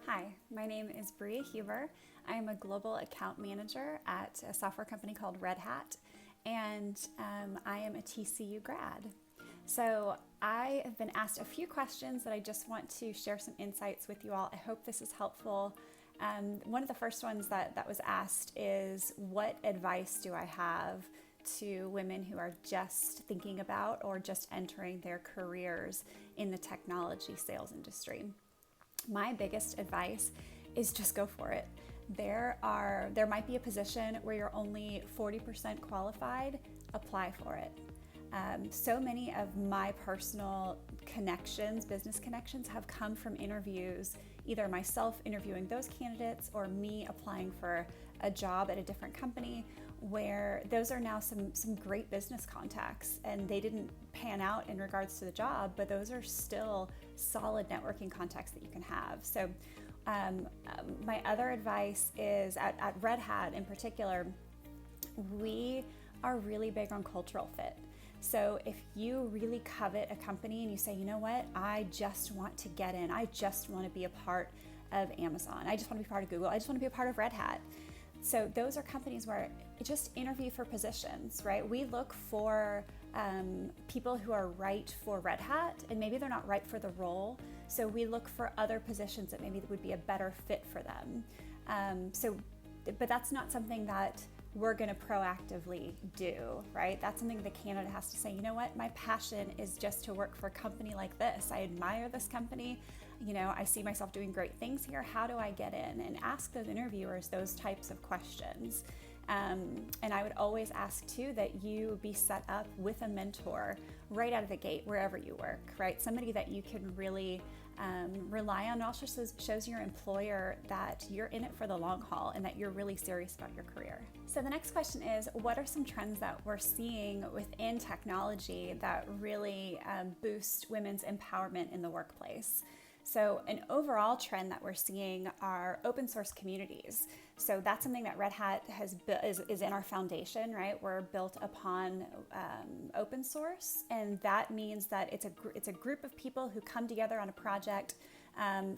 Hi, my name is Bria Huber. I am a global account manager at a software company called Red Hat, and I am a TCU grad. So I have been asked a few questions that I just want to share some insights with you all. I hope this is helpful. One of the first ones that was asked is, what advice do I have to women who are just thinking about or just entering their careers in the technology sales industry? My biggest advice is just go for it. There might be a position where you're only 40% qualified, apply for it. So many of my personal connections, business connections, have come from interviews, either myself interviewing those candidates or me applying for a job at a different company, where those are now some great business contacts, and they didn't pan out in regards to the job, but those are still solid networking contacts that you can have. So my other advice is at Red Hat in particular, we are really big on cultural fit. So if you really covet a company and you say, you know what, I just want to get in, I just want to be a part of Amazon, I just want to be part of Google, I just want to be a part of Red Hat. So those are companies where you just interview for positions, right? We look for people who are right for Red Hat, and maybe they're not right for the role. So we look for other positions that maybe would be a better fit for them. But that's not something that we're going to proactively do, right? That's something the candidate has to say, you know what, my passion is just to work for a company like this. I admire this company. I see myself doing great things here. How do I get in? And ask those interviewers those types of questions. And I would always ask too that you be set up with a mentor right out of the gate, wherever you work, right? Somebody that you can really rely on. It also shows your employer that you're in it for the long haul and that you're really serious about your career. So the next question is, what are some trends that we're seeing within technology that really boost women's empowerment in the workplace? So an overall trend that we're seeing are open source communities. So that's something that Red Hat has is in our foundation, right? We're built upon open source, and that means that it's a group of people who come together on a project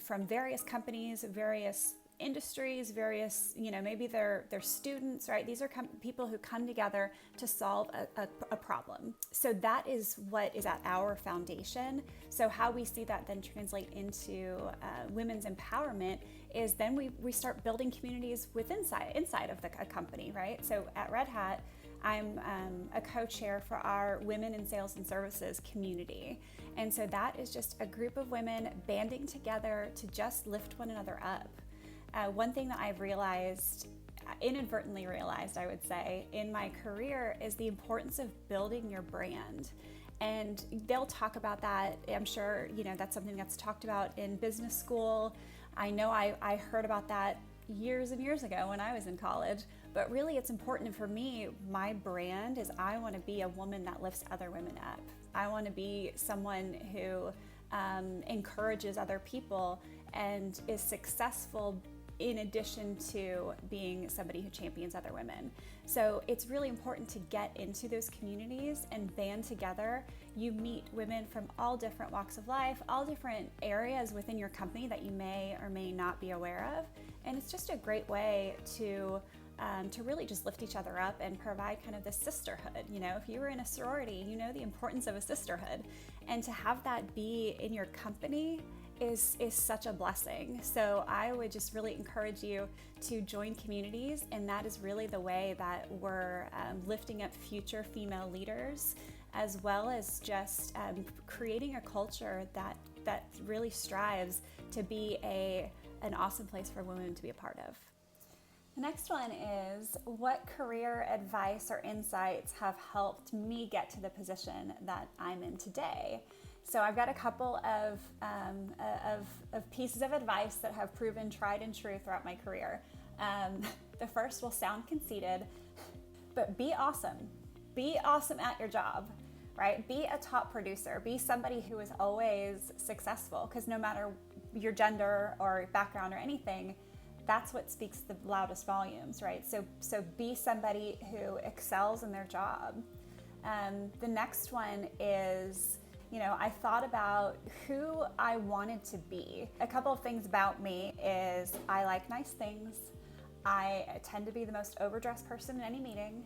from various companies, various industries, various, maybe they're students, right? These are people who come together to solve a problem. So that is what is at our foundation. So how we see that then translate into women's empowerment is then we start building communities inside of a company, right? So at Red Hat, I'm a co-chair for our Women in Sales and Services community. And so that is just a group of women banding together to just lift one another up. One thing that I've inadvertently realized, I would say, in my career is the importance of building your brand. And they'll talk about that. I'm sure, that's something that's talked about in business school. I know I heard about that years and years ago when I was in college, but really it's important for me. My brand is, I want to be a woman that lifts other women up. I want to be someone who encourages other people and is successful in addition to being somebody who champions other women. So it's really important to get into those communities and band together. You meet women from all different walks of life, all different areas within your company that you may or may not be aware of. And it's just a great way to really just lift each other up and provide kind of this sisterhood. If you were in a sorority, you know the importance of a sisterhood. And to have that be in your company is such a blessing. So I would just really encourage you to join communities, and that is really the way that we're lifting up future female leaders, as well as just creating a culture that really strives to be an awesome place for women to be a part of. The next one is, what career advice or insights have helped me get to the position that I'm in today? So I've got a couple of pieces of advice that have proven tried and true throughout my career. The first will sound conceited, but be awesome. Be awesome at your job, right? Be a top producer. Be somebody who is always successful, because no matter your gender or background or anything, that's what speaks the loudest volumes, right? So be somebody who excels in their job. The next one is I thought about who I wanted to be. A couple of things about me is I like nice things. I tend to be the most overdressed person in any meeting.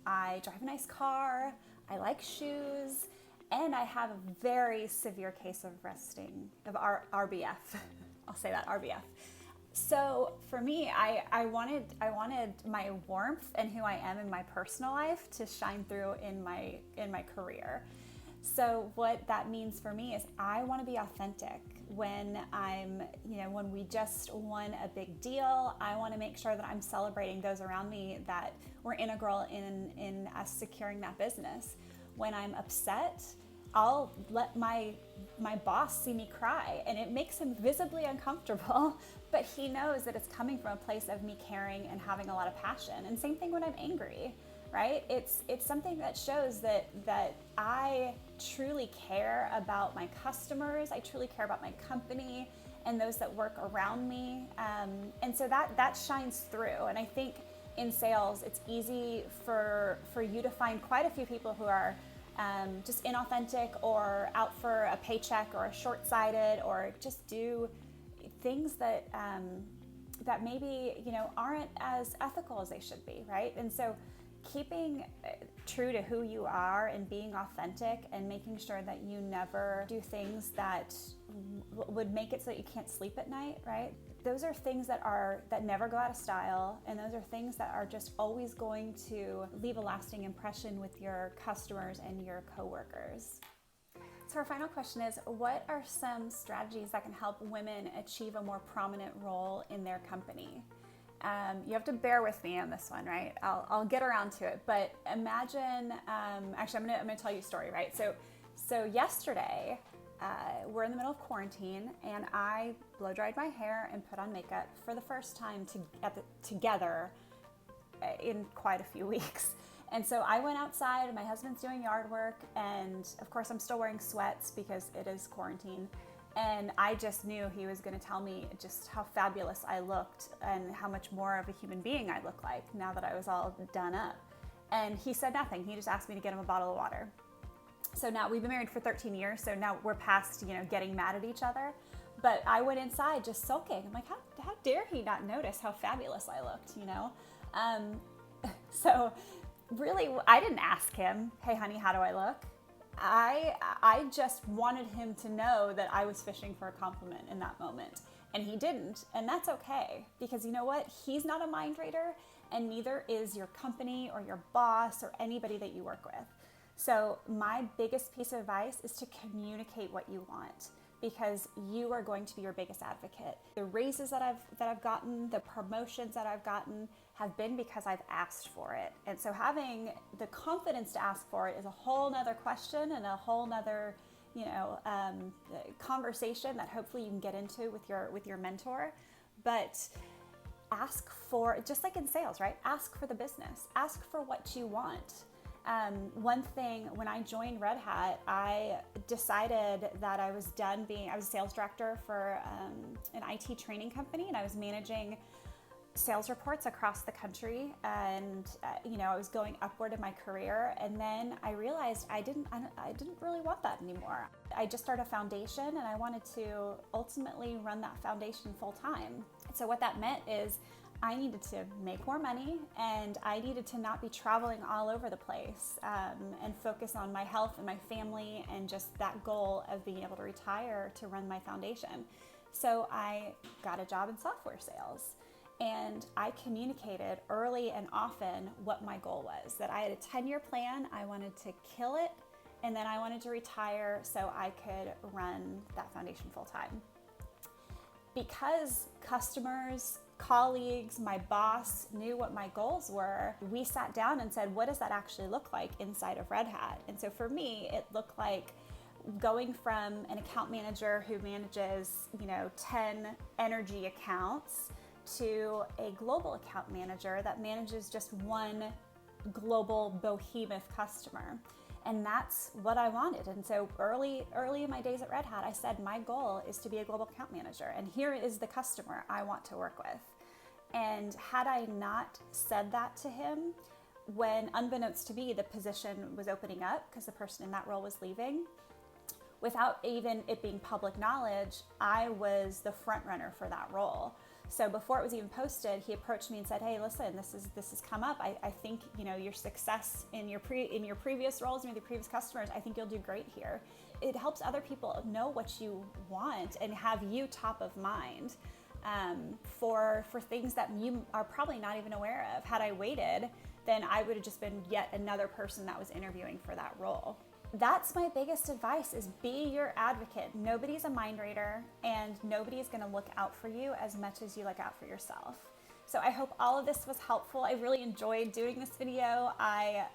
I drive a nice car. I like shoes. And I have a very severe case of RBF. I'll say that, RBF. So for me, I wanted my warmth and who I am in my personal life to shine through in my career. So what that means for me is I want to be authentic. When when we just won a big deal, I want to make sure that I'm celebrating those around me that were integral in us securing that business. When I'm upset, I'll let my boss see me cry, and it makes him visibly uncomfortable, but he knows that it's coming from a place of me caring and having a lot of passion. And same thing when I'm angry, right? It's something that shows that I truly care about my customers, I truly care about my company and those that work around me. And so that shines through. And I think in sales, it's easy for you to find quite a few people who are just inauthentic or out for a paycheck or short-sighted or just do things that maybe aren't as ethical as they should be, right? And so keeping true to who you are and being authentic and making sure that you never do things that would make it so that you can't sleep at night, right? Those are things that never go out of style, and those are things that are just always going to leave a lasting impression with your customers and your coworkers. So our final question is, what are some strategies that can help women achieve a more prominent role in their company? You have to bear with me on this one, right? I'll get around to it, but imagine, actually I'm gonna tell you a story, right? So yesterday, we're in the middle of quarantine, and I blow dried my hair and put on makeup for the first time together in quite a few weeks. And so I went outside, and my husband's doing yard work, and of course I'm still wearing sweats because it is quarantine. And I just knew he was going to tell me just how fabulous I looked and how much more of a human being I look like now that I was all done up. And he said nothing. He just asked me to get him a bottle of water. So now we've been married for 13 years, so now we're past, getting mad at each other. But I went inside just sulking. I'm like, how dare he not notice how fabulous I looked, So really, I didn't ask him, hey, honey, how do I look? I just wanted him to know that I was fishing for a compliment in that moment. And he didn't, and that's okay. Because you know what? He's not a mind reader, and neither is your company or your boss or anybody that you work with. So my biggest piece of advice is to communicate what you want, because you are going to be your biggest advocate. The raises that I've gotten, the promotions that I've gotten have been because I've asked for it. And so having the confidence to ask for it is a whole nother question and a whole nother, conversation that hopefully you can get into with your mentor. But ask for, just like in sales, right? Ask for the business. Ask for what you want. One thing, when I joined Red Hat, I decided that I was a sales director for an IT training company, and I was managing sales reports across the country, and I was going upward in my career. And then I realized I didn't really want that anymore. I just started a foundation, and I wanted to ultimately run that foundation full time. So what that meant is I needed to make more money, and I needed to not be traveling all over the place, and focus on my health and my family and just that goal of being able to retire to run my foundation. So I got a job in software sales, and I communicated early and often what my goal was, that I had a 10-year plan. I wanted to kill it, and then I wanted to retire so I could run that foundation full time. Because customers, colleagues, my boss knew what my goals were, we sat down and said, what does that actually look like inside of Red Hat? And so for me, it looked like going from an account manager who manages, 10 energy accounts to a global account manager that manages just one global behemoth customer. And that's what I wanted. And so early in my days at Red Hat, I said, my goal is to be a global account manager, and here is the customer I want to work with. And had I not said that to him, when unbeknownst to me, the position was opening up because the person in that role was leaving, without even it being public knowledge, I was the front runner for that role. So before it was even posted, he approached me and said, "Hey, listen, this has come up. I think, you know, your success in your previous roles and with your previous customers, I think you'll do great here." It helps other people know what you want and have you top of mind for things that you are probably not even aware of. Had I waited, then I would have just been yet another person that was interviewing for that role. That's my biggest advice, is be your advocate. Nobody's a mind reader, and nobody is going to look out for you as much as you look out for yourself. So I hope all of this was helpful. I really enjoyed doing this video. I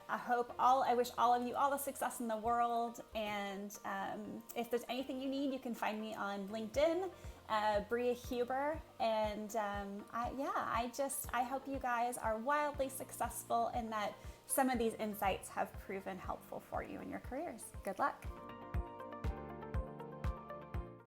wish all of you all the success in the world. And if there's anything you need, you can find me on LinkedIn, Bria Huber. And I hope you guys are wildly successful and that some of these insights have proven helpful for you in your careers. Good luck.